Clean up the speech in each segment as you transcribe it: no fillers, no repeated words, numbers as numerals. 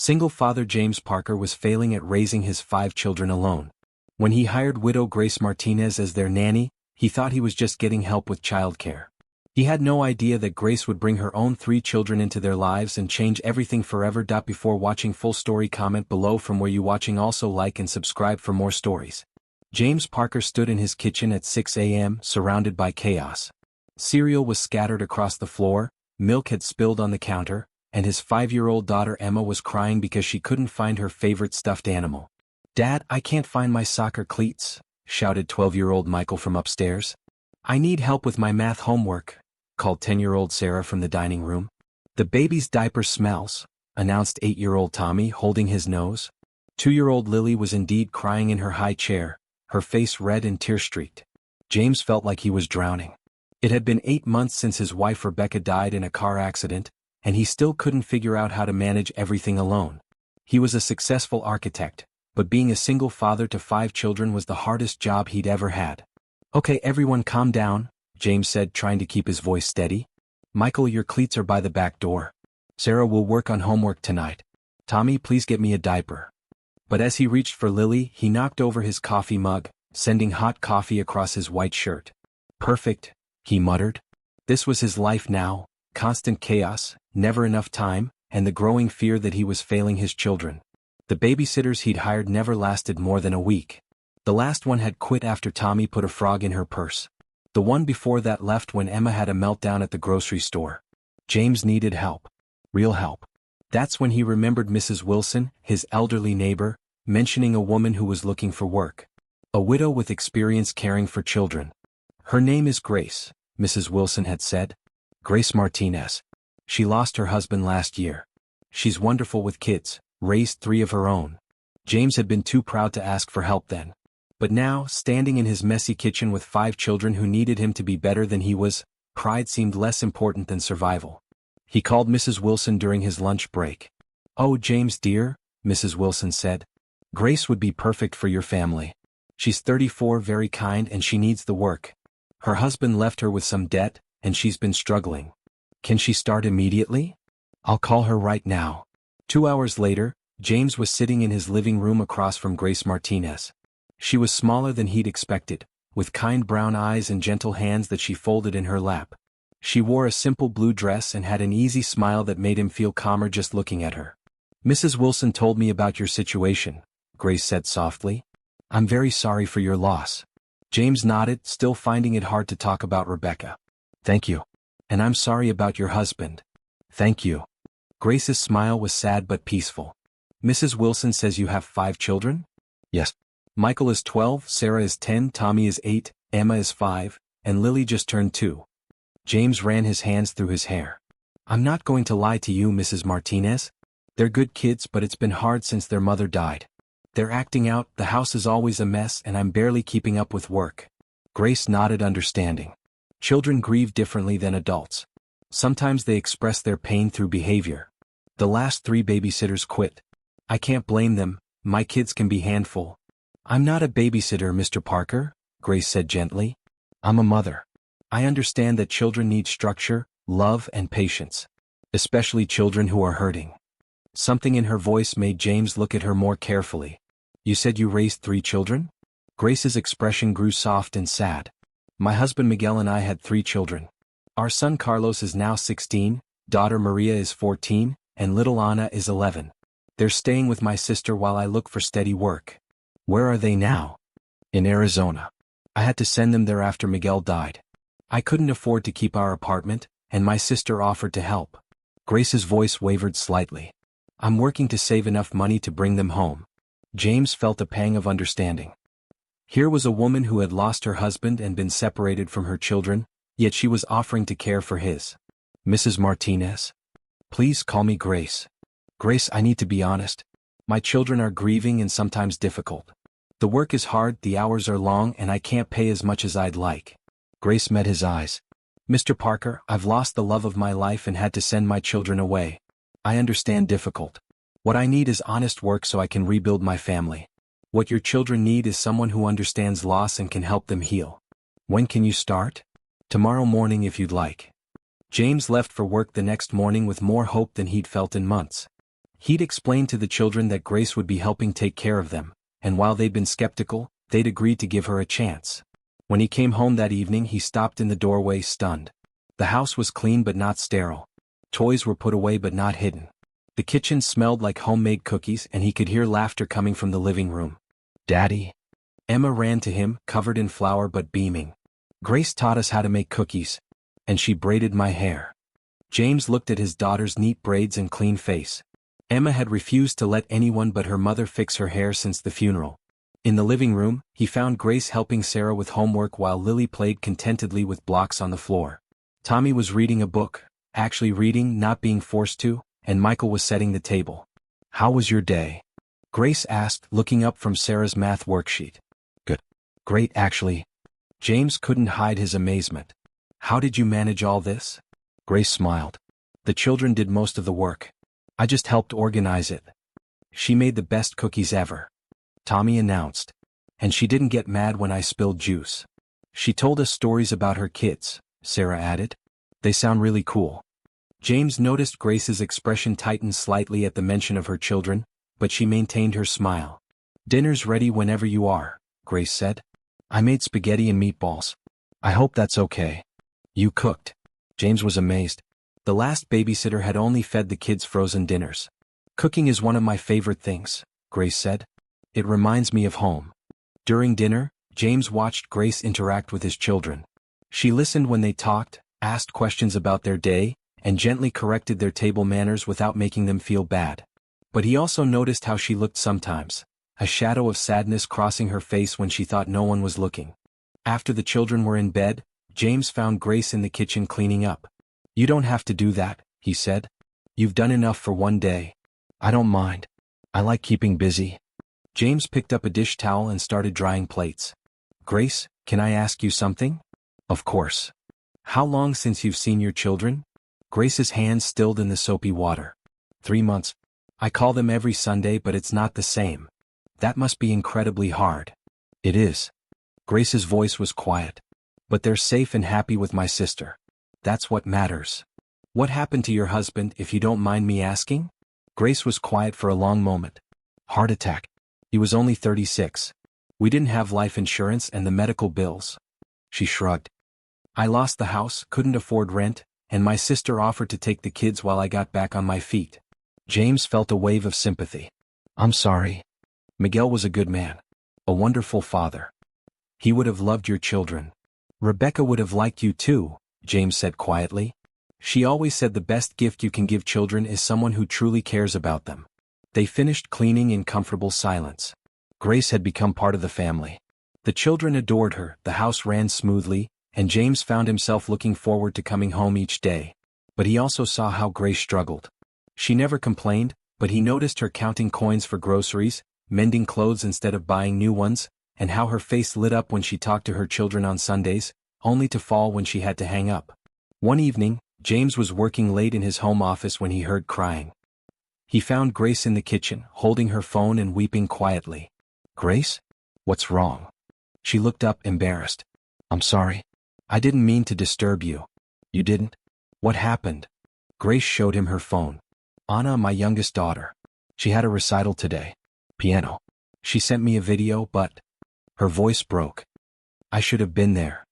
Single father James Parker was failing at raising his 5 children alone. When he hired widow Grace Martinez as their nanny, he thought he was just getting help with childcare. He had no idea that Grace would bring her own 3 children into their lives and change everything forever. Before watching full story, comment below from where you watching. Also like and subscribe for more stories. James Parker stood in his kitchen at 6 a.m. surrounded by chaos. Cereal was scattered across the floor, milk had spilled on the counter, and his 5-year-old daughter Emma was crying because she couldn't find her favorite stuffed animal. "Dad, I can't find my soccer cleats," shouted 12-year-old Michael from upstairs. "I need help with my math homework," called 10-year-old Sarah from the dining room. "The baby's diaper smells," announced 8-year-old Tommy, holding his nose. 2-year-old Lily was indeed crying in her high chair, her face red and tear-streaked. James felt like he was drowning. It had been 8 months since his wife Rebecca died in a car accident, and he still couldn't figure out how to manage everything alone. He was a successful architect, but being a single father to 5 children was the hardest job he'd ever had. "Okay, everyone calm down," James said, trying to keep his voice steady. "Michael, your cleats are by the back door. Sarah will work on homework tonight. Tommy, please get me a diaper." But as he reached for Lily, he knocked over his coffee mug, sending hot coffee across his white shirt. "Perfect," he muttered. This was his life now, constant chaos, never enough time, and the growing fear that he was failing his children. The babysitters he'd hired never lasted more than a week. The last one had quit after Tommy put a frog in her purse. The one before that left when Emma had a meltdown at the grocery store. James needed help. Real help. That's when he remembered Mrs. Wilson, his elderly neighbor, mentioning a woman who was looking for work. A widow with experience caring for children. "Her name is Grace," Mrs. Wilson had said. "Grace Martinez. She lost her husband last year. She's wonderful with kids, raised 3 of her own." James had been too proud to ask for help then. But now, standing in his messy kitchen with 5 children who needed him to be better than he was, pride seemed less important than survival. He called Mrs. Wilson during his lunch break. "Oh, James dear," Mrs. Wilson said. "Grace would be perfect for your family. She's 34, very kind, and she needs the work. Her husband left her with some debt, and she's been struggling. Can she start immediately? I'll call her right now." 2 hours later, James was sitting in his living room across from Grace Martinez. She was smaller than he'd expected, with kind brown eyes and gentle hands that she folded in her lap. She wore a simple blue dress and had an easy smile that made him feel calmer just looking at her. "Mrs. Wilson told me about your situation," Grace said softly. "I'm very sorry for your loss." James nodded, still finding it hard to talk about Rebecca. "Thank you. And I'm sorry about your husband." "Thank you." Grace's smile was sad but peaceful. "Mrs. Wilson says you have 5 children?" "Yes. Michael is 12, Sarah is 10, Tommy is 8, Emma is 5, and Lily just turned 2. James ran his hands through his hair. "I'm not going to lie to you, Mrs. Martinez. They're good kids, but it's been hard since their mother died. They're acting out, the house is always a mess, and I'm barely keeping up with work." Grace nodded understanding. Children grieve differently than adults. Sometimes they express their pain through behavior. "The last 3 babysitters quit. I can't blame them, my kids can be handful." "I'm not a babysitter, Mr. Parker," Grace said gently. "I'm a mother. I understand that children need structure, love, and patience. Especially children who are hurting." Something in her voice made James look at her more carefully. "You said you raised 3 children?" Grace's expression grew soft and sad. "My husband Miguel and I had 3 children. Our son Carlos is now 16, daughter Maria is 14, and little Anna is 11. They're staying with my sister while I look for steady work." "Where are they now?" "In Arizona. I had to send them there after Miguel died. I couldn't afford to keep our apartment, and my sister offered to help." Grace's voice wavered slightly. "I'm working to save enough money to bring them home." James felt a pang of understanding. Here was a woman who had lost her husband and been separated from her children, yet she was offering to care for his. "Mrs. Martinez? Please call me Grace. Grace, I need to be honest. My children are grieving and sometimes difficult. The work is hard, the hours are long, and I can't pay as much as I'd like." Grace met his eyes. "Mr. Parker, I've lost the love of my life and had to send my children away. I understand difficult. What I need is honest work so I can rebuild my family. What your children need is someone who understands loss and can help them heal. When can you start?" "Tomorrow morning if you'd like." James left for work the next morning with more hope than he'd felt in months. He'd explained to the children that Grace would be helping take care of them, and while they'd been skeptical, they'd agreed to give her a chance. When he came home that evening, he stopped in the doorway stunned. The house was clean but not sterile. Toys were put away but not hidden. The kitchen smelled like homemade cookies, and he could hear laughter coming from the living room. "Daddy." Emma ran to him, covered in flour but beaming. "Grace taught us how to make cookies. And she braided my hair." James looked at his daughter's neat braids and clean face. Emma had refused to let anyone but her mother fix her hair since the funeral. In the living room, he found Grace helping Sarah with homework while Lily played contentedly with blocks on the floor. Tommy was reading a book, actually reading, not being forced to, and Michael was setting the table. "How was your day?" Grace asked, looking up from Sarah's math worksheet. "Good. Great, actually." James couldn't hide his amazement. "How did you manage all this?" Grace smiled. "The children did most of the work. I just helped organize it." "She made the best cookies ever," Tommy announced. "And she didn't get mad when I spilled juice." "She told us stories about her kids," Sarah added. "They sound really cool." James noticed Grace's expression tighten slightly at the mention of her children, but she maintained her smile. "Dinner's ready whenever you are," Grace said. "I made spaghetti and meatballs. I hope that's okay." "You cooked?" James was amazed. The last babysitter had only fed the kids frozen dinners. "Cooking is one of my favorite things," Grace said. "It reminds me of home." During dinner, James watched Grace interact with his children. She listened when they talked, asked questions about their day, and gently corrected their table manners without making them feel bad. But he also noticed how she looked sometimes, a shadow of sadness crossing her face when she thought no one was looking. After the children were in bed, James found Grace in the kitchen cleaning up. "You don't have to do that," he said. "You've done enough for one day." "I don't mind. I like keeping busy." James picked up a dish towel and started drying plates. "Grace, can I ask you something?" "Of course." "How long since you've seen your children?" Grace's hands stilled in the soapy water. 3 months. I call them every Sunday, but it's not the same." "That must be incredibly hard." "It is." Grace's voice was quiet. "But they're safe and happy with my sister. That's what matters." "What happened to your husband, if you don't mind me asking?" Grace was quiet for a long moment. "Heart attack. He was only 36. We didn't have life insurance and the medical bills." She shrugged. "I lost the house, couldn't afford rent, and my sister offered to take the kids while I got back on my feet." James felt a wave of sympathy. "I'm sorry. Miguel was a good man. A wonderful father. He would have loved your children. Rebecca would have liked you too," James said quietly. "She always said the best gift you can give children is someone who truly cares about them." They finished cleaning in comfortable silence. Grace had become part of the family. The children adored her, the house ran smoothly, and James found himself looking forward to coming home each day. But he also saw how Grace struggled. She never complained, but he noticed her counting coins for groceries, mending clothes instead of buying new ones, and how her face lit up when she talked to her children on Sundays, only to fall when she had to hang up. One evening, James was working late in his home office when he heard crying. He found Grace in the kitchen, holding her phone and weeping quietly. "Grace? What's wrong?" She looked up, embarrassed. "I'm sorry. I didn't mean to disturb you." "You didn't? What happened?" Grace showed him her phone. "Anna, my youngest daughter. She had a recital today. Piano. She sent me a video, but..." Her voice broke. "I should have been there."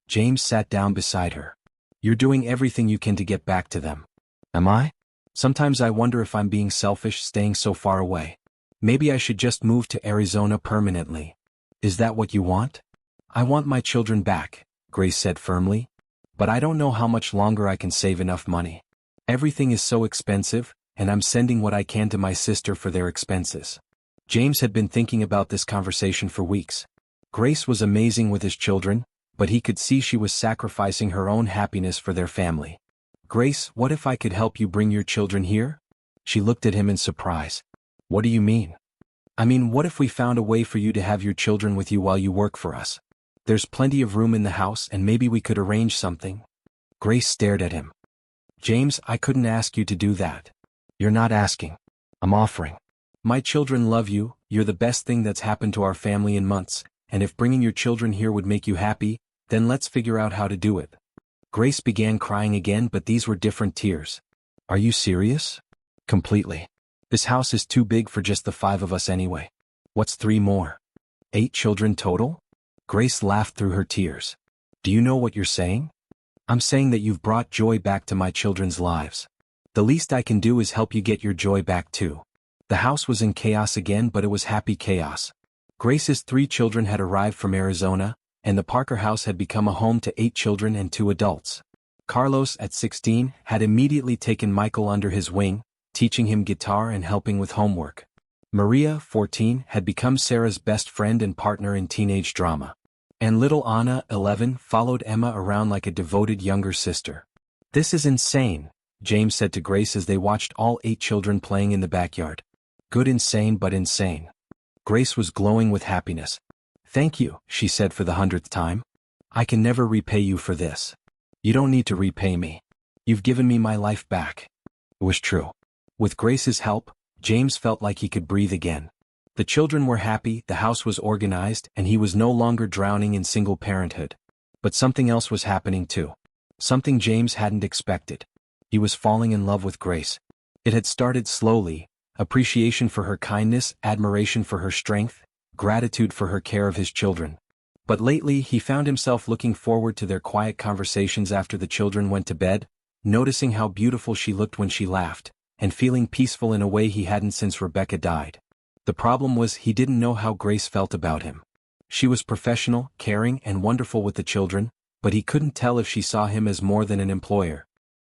James sat down beside her. "You're doing everything you can to get back to them." "Am I? Sometimes I wonder if I'm being selfish staying so far away. Maybe I should just move to Arizona permanently." "Is that what you want?" "I want my children back," Grace said firmly. "But I don't know how much longer I can save enough money. Everything is so expensive, and I'm sending what I can to my sister for their expenses." James had been thinking about this conversation for weeks. Grace was amazing with his children, but he could see she was sacrificing her own happiness for their family. "Grace, what if I could help you bring your children here?" She looked at him in surprise. "What do you mean?" "I mean, what if we found a way for you to have your children with you while you work for us? There's plenty of room in the house and maybe we could arrange something." Grace stared at him. "James, I couldn't ask you to do that." "You're not asking. I'm offering." "My children love you, you're the best thing that's happened to our family in months, and if bringing your children here would make you happy, then let's figure out how to do it." Grace began crying again, but these were different tears. "Are you serious?" "Completely. This house is too big for just the 5 of us anyway. What's 3 more? 8 children total? Grace laughed through her tears. Do you know what you're saying? I'm saying that you've brought joy back to my children's lives. The least I can do is help you get your joy back too. The house was in chaos again, but it was happy chaos. Grace's 3 children had arrived from Arizona, and the Parker house had become a home to 8 children and 2 adults. Carlos, at 16, had immediately taken Michael under his wing, teaching him guitar and helping with homework. Maria, 14, had become Sarah's best friend and partner in teenage drama. And little Anna, 11, followed Emma around like a devoted younger sister. This is insane, James said to Grace as they watched all 8 children playing in the backyard. Good insane but insane. Grace was glowing with happiness. Thank you, she said for the 100th time. I can never repay you for this. You don't need to repay me. You've given me my life back. It was true. With Grace's help, James felt like he could breathe again. The children were happy, the house was organized, and he was no longer drowning in single parenthood. But something else was happening too. Something James hadn't expected. He was falling in love with Grace. It had started slowly, appreciation for her kindness, admiration for her strength, gratitude for her care of his children. But lately he found himself looking forward to their quiet conversations after the children went to bed, noticing how beautiful she looked when she laughed, and feeling peaceful in a way he hadn't since Rebecca died. The problem was he didn't know how Grace felt about him. She was professional, caring, and wonderful with the children, but he couldn't tell if she saw him as more than an employer.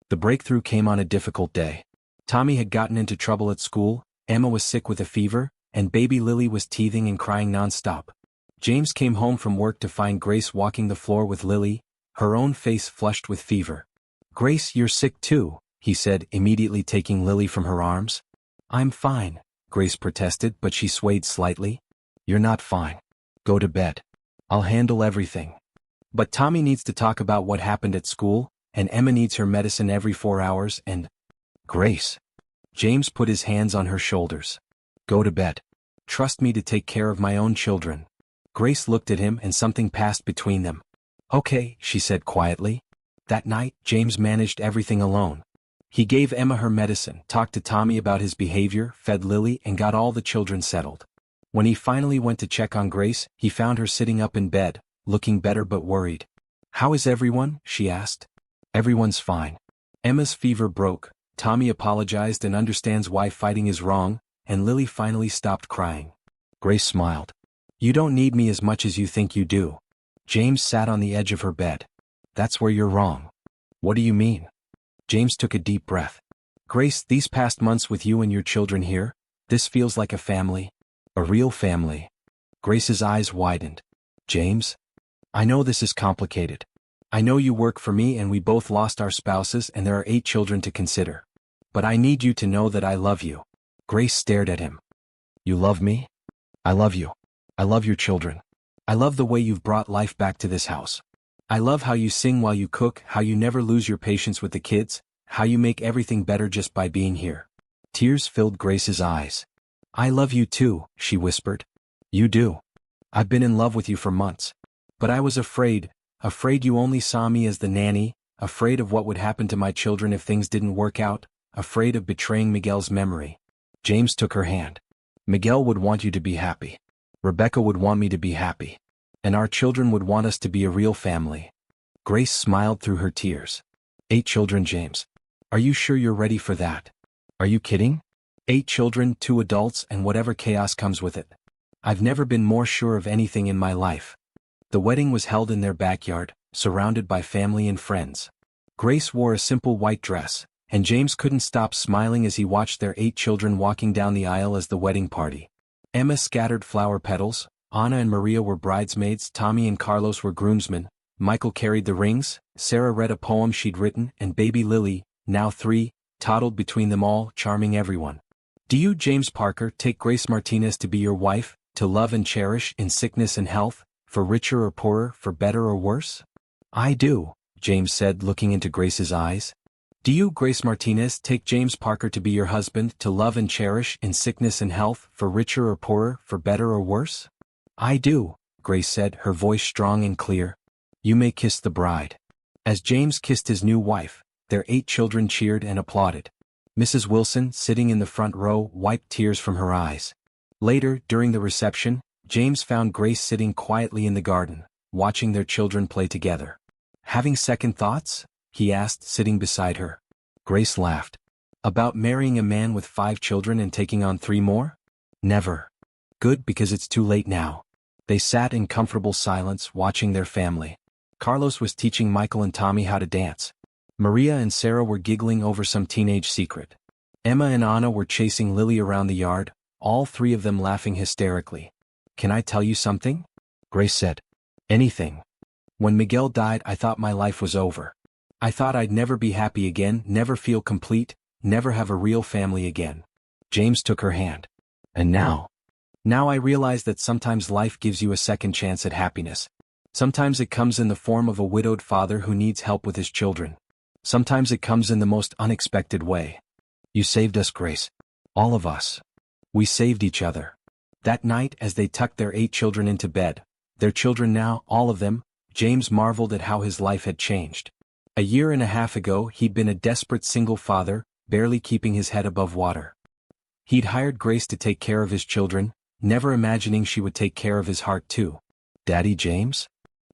The breakthrough came on a difficult day. Tommy had gotten into trouble at school, Emma was sick with a fever, and baby Lily was teething and crying nonstop. James came home from work to find Grace walking the floor with Lily, her own face flushed with fever. "Grace, you're sick too," he said, immediately taking Lily from her arms. "I'm fine," Grace protested, but she swayed slightly. "You're not fine. Go to bed. I'll handle everything." But Tommy needs to talk about what happened at school, and Emma needs her medicine every 4 hours, and... Grace. James put his hands on her shoulders. "Go to bed. Trust me to take care of my own children." Grace looked at him and something passed between them. "Okay," she said quietly. That night, James managed everything alone. He gave Emma her medicine, talked to Tommy about his behavior, fed Lily, and got all the children settled. When he finally went to check on Grace, he found her sitting up in bed, looking better but worried. "How is everyone?" she asked. "Everyone's fine. Emma's fever broke, Tommy apologized and understands why fighting is wrong, and Lily finally stopped crying." Grace smiled. "You don't need me as much as you think you do." James sat on the edge of her bed. "That's where you're wrong." "What do you mean?" James took a deep breath. "Grace, these past months with you and your children here, this feels like a family. A real family." Grace's eyes widened. "James? I know this is complicated. I know you work for me and we both lost our spouses and there are 8 children to consider. But I need you to know that I love you." Grace stared at him. "You love me?" "I love you. I love your children. I love the way you've brought life back to this house. I love how you sing while you cook, how you never lose your patience with the kids, how you make everything better just by being here." Tears filled Grace's eyes. "I love you too," she whispered. "You do. I've been in love with you for months. But I was afraid you only saw me as the nanny, afraid of what would happen to my children if things didn't work out, afraid of betraying Miguel's memory." James took her hand. "Miguel would want you to be happy. Rebecca would want me to be happy. And our children would want us to be a real family." Grace smiled through her tears. 8 children, James. Are you sure you're ready for that? Are you kidding? 8 children, 2 adults, and whatever chaos comes with it. I've never been more sure of anything in my life. The wedding was held in their backyard, surrounded by family and friends. Grace wore a simple white dress, and James couldn't stop smiling as he watched their 8 children walking down the aisle as the wedding party. Emma scattered flower petals, Anna and Maria were bridesmaids, Tommy and Carlos were groomsmen, Michael carried the rings, Sarah read a poem she'd written, and baby Lily, now 3, toddled between them all, charming everyone. "Do you, James Parker, take Grace Martinez to be your wife, to love and cherish in sickness and health, for richer or poorer, for better or worse?" "I do," James said, looking into Grace's eyes. "Do you, Grace Martinez, take James Parker to be your husband, to love and cherish in sickness and health, for richer or poorer, for better or worse?" "I do," Grace said, her voice strong and clear. "You may kiss the bride." As James kissed his new wife, their 8 children cheered and applauded. Mrs. Wilson, sitting in the front row, wiped tears from her eyes. Later, during the reception, James found Grace sitting quietly in the garden, watching their children play together. "Having second thoughts?" he asked, sitting beside her. Grace laughed. "About marrying a man with 5 children and taking on 3 more? Never." "Good, because it's too late now." They sat in comfortable silence, watching their family. Carlos was teaching Michael and Tommy how to dance. Maria and Sarah were giggling over some teenage secret. Emma and Anna were chasing Lily around the yard, all 3 of them laughing hysterically. "Can I tell you something?" Grace said. "Anything." "When Miguel died, I thought my life was over. I thought I'd never be happy again, never feel complete, never have a real family again." James took her hand. "And now? Now I realize that sometimes life gives you a second chance at happiness. Sometimes it comes in the form of a widowed father who needs help with his children. Sometimes it comes in the most unexpected way. You saved us, Grace. All of us. We saved each other." That night, as they tucked their 8 children into bed, their children now, all of them, James marveled at how his life had changed. A year and a half ago, he'd been a desperate single father, barely keeping his head above water. He'd hired Grace to take care of his children, never imagining she would take care of his heart too. "Daddy James?"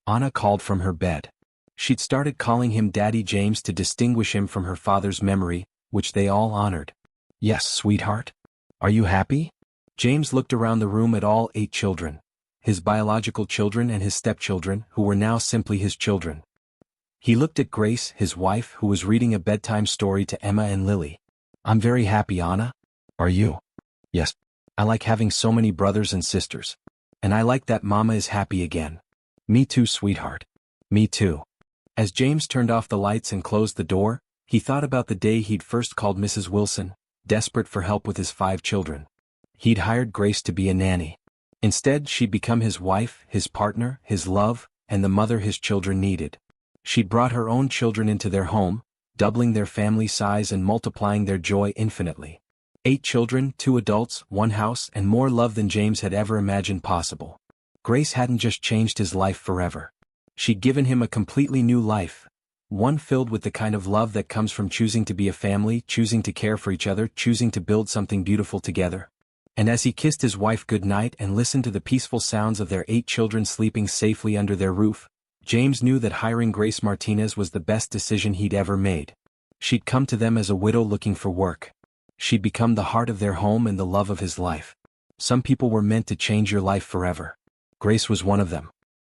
Anna called from her bed. She'd started calling him Daddy James to distinguish him from her father's memory, which they all honored. "Yes, sweetheart. Are you happy?" James looked around the room at all 8 children. His biological children and his stepchildren, who were now simply his children. He looked at Grace, his wife, who was reading a bedtime story to Emma and Lily. "I'm very happy, Anna. Are you?" "Yes. I like having so many brothers and sisters. And I like that Mama is happy again." "Me too, sweetheart. Me too." As James turned off the lights and closed the door, he thought about the day he'd first called Mrs. Wilson, desperate for help with his 5 children. He'd hired Grace to be a nanny. Instead, she'd become his wife, his partner, his love, and the mother his children needed. She'd brought her own children into their home, doubling their family size and multiplying their joy infinitely. 8 children, 2 adults, 1 house, and more love than James had ever imagined possible. Grace hadn't just changed his life forever. She'd given him a completely new life, one filled with the kind of love that comes from choosing to be a family, choosing to care for each other, choosing to build something beautiful together. And as he kissed his wife goodnight and listened to the peaceful sounds of their 8 children sleeping safely under their roof, James knew that hiring Grace Martinez was the best decision he'd ever made. She'd come to them as a widow looking for work. She'd become the heart of their home and the love of his life. Some people were meant to change your life forever. Grace was one of them.